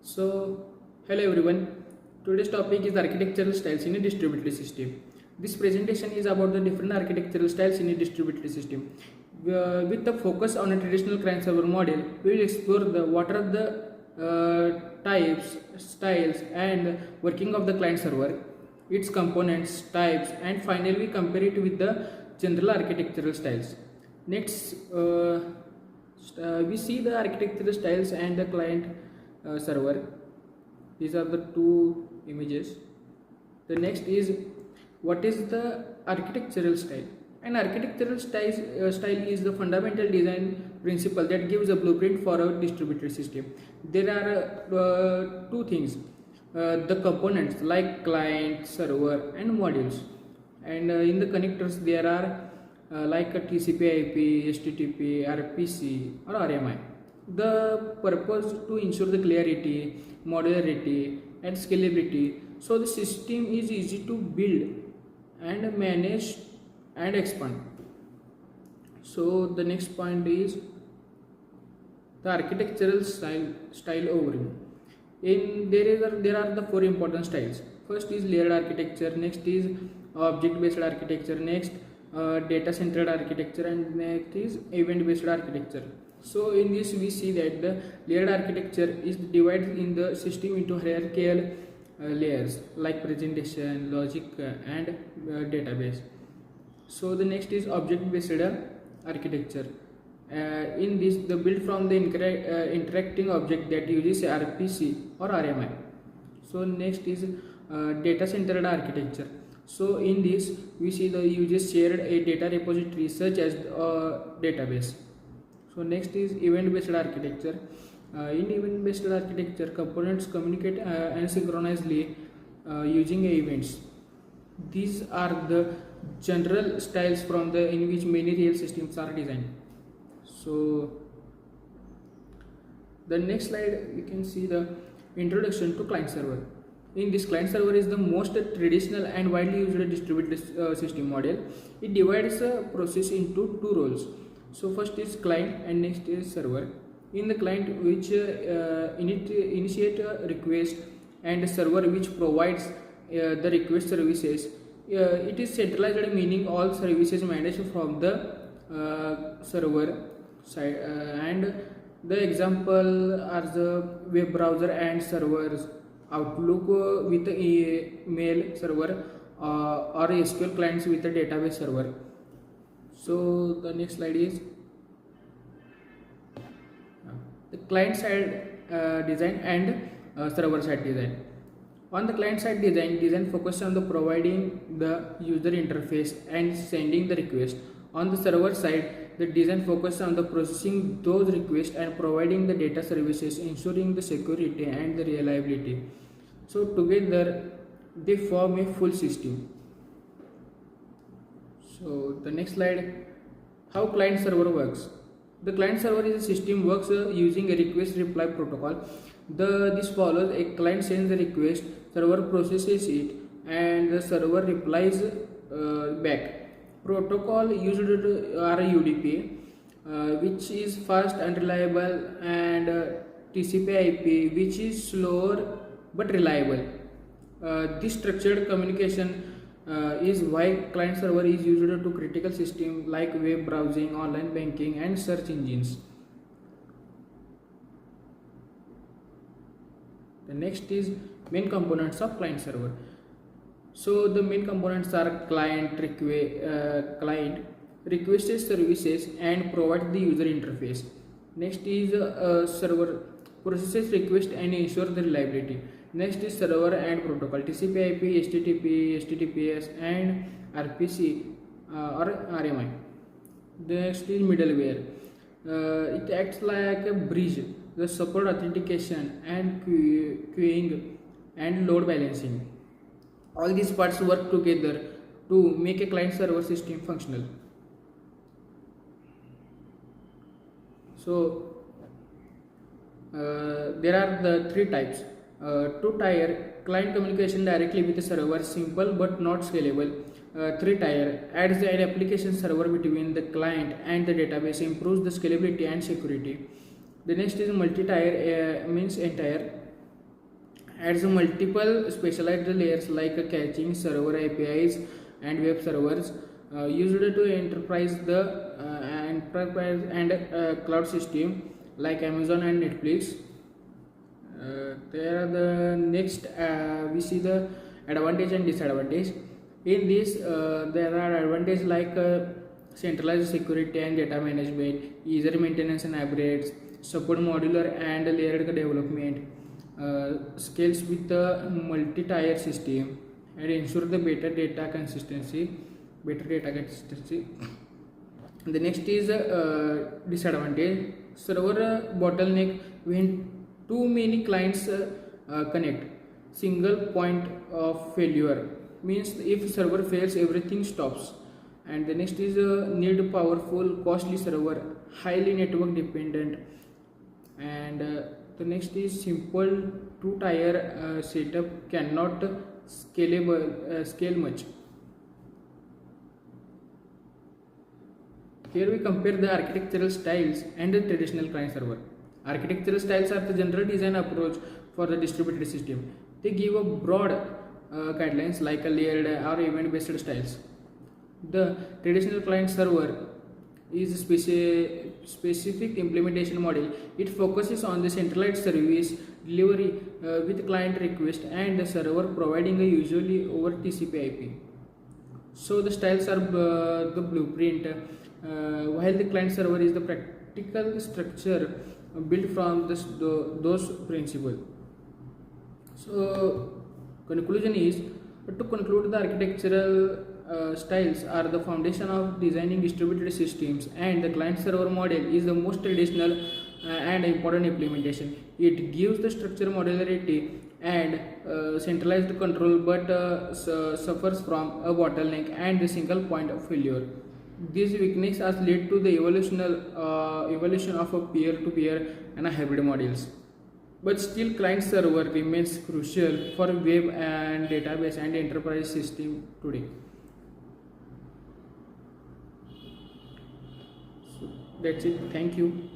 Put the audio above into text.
So, hello everyone. Today's topic is architectural styles in a distributed system. This presentation is about the different architectural styles in a distributed system. With the focus on a traditional client server model, we will explore what are the types, styles, and working of the client server, its components, types, and finally we compare it with the general architectural styles. Next, we see the architectural styles and the client server. These are the two images. The next is what is the architectural style. An architectural style is the fundamental design principle that gives a blueprint for a distributed system. There are two things, the components like client, server, and modules, and in the connectors there are like a TCP/IP, HTTP, RPC, or RMI. The purpose to ensure the clarity, modularity, and scalability, so the system is easy to build and manage and expand. So the next point is the architectural style overview. There are the four important styles. First is layered architecture, next is object based architecture, next data centered architecture, and next is event based architecture. So in this we see that the layered architecture is divided in the system into hierarchical layers like presentation, logic, and database. So the next is object based architecture. In this, the build from the interacting object that uses RPC or RMI. So next is data centered architecture. So in this we see the users shared a data repository such as database. So next is event based architecture. In event based architecture, components communicate asynchronously using events. These are the general styles from the in which many real systems are designed. So the next slide you can see the introduction to client server. In this, client server is the most traditional and widely used distributed system model. It divides a process into two roles. So first is client and next is server. In the client, which initiate a request, and server which provides the request services. It is centralized, meaning all services managed from the server side. And the example are the web browser and servers, Outlook with email server, or SQL clients with a database server. So the next slide is the client side design and server side design. On the client side design focuses on the providing the user interface and sending the request. On the server side, the design focuses on the processing those requests and providing the data services, ensuring the security and the reliability. So together they form a full system. So the next slide, how client server works. The client server is a system works using a request reply protocol. This follows: a client sends a request, server processes it, and the server replies back. Protocol used are UDP, which is fast and reliable, and TCP/IP, which is slower but reliable. This structured communication is why client server is used to critical systems like web browsing, online banking, and search engines. The next is main components of client server. So the main components are client requests services and provide the user interface. Next is server processes request and ensure the reliability. Next is server and protocol, TCP/IP, HTTP, HTTPS, and RPC or RMI. Next is middleware. It acts like a bridge. The support authentication and queuing and load balancing. All these parts work together to make a client server system functional. So there are the three types. Two-tier client communication directly with the server, simple but not scalable. Three-tier adds an application server between the client and the database, improves the scalability and security. The next is multi-tier, means entire adds multiple specialized layers like caching, server APIs, and web servers used to enterprise and cloud system like Amazon and Netflix. There are the next we see the advantage and disadvantage. In this, there are advantages like centralized security and data management, easier maintenance and upgrades, support modular and layered development, scales with the multi-tier system, and ensure the better data consistency. The next is disadvantage. Server bottleneck when too many clients connect. Single point of failure means if server fails, everything stops. And the next is need powerful, costly server, highly network dependent. And the next is simple two-tier setup cannot scale much. Here we compare the architectural styles and the traditional client server. Architectural styles are the general design approach for the distributed system. They give a broad guidelines like a layered or event-based styles. The traditional client server is a specific implementation model. It focuses on the centralized service delivery with client request and the server providing a usually over TCP/IP. So the styles are the blueprint, while the client server is the practical structure built from those principles. So conclusion is to conclude the architectural styles are the foundation of designing distributed systems, and the client server model is the most traditional and important implementation. It gives the structure modularity and centralized control, but suffers from a bottleneck and the single point of failure. These weaknesses has led to the evolution of a peer-to-peer and a hybrid models. But still, client server remains crucial for web and database and enterprise system today. So that's it. Thank you.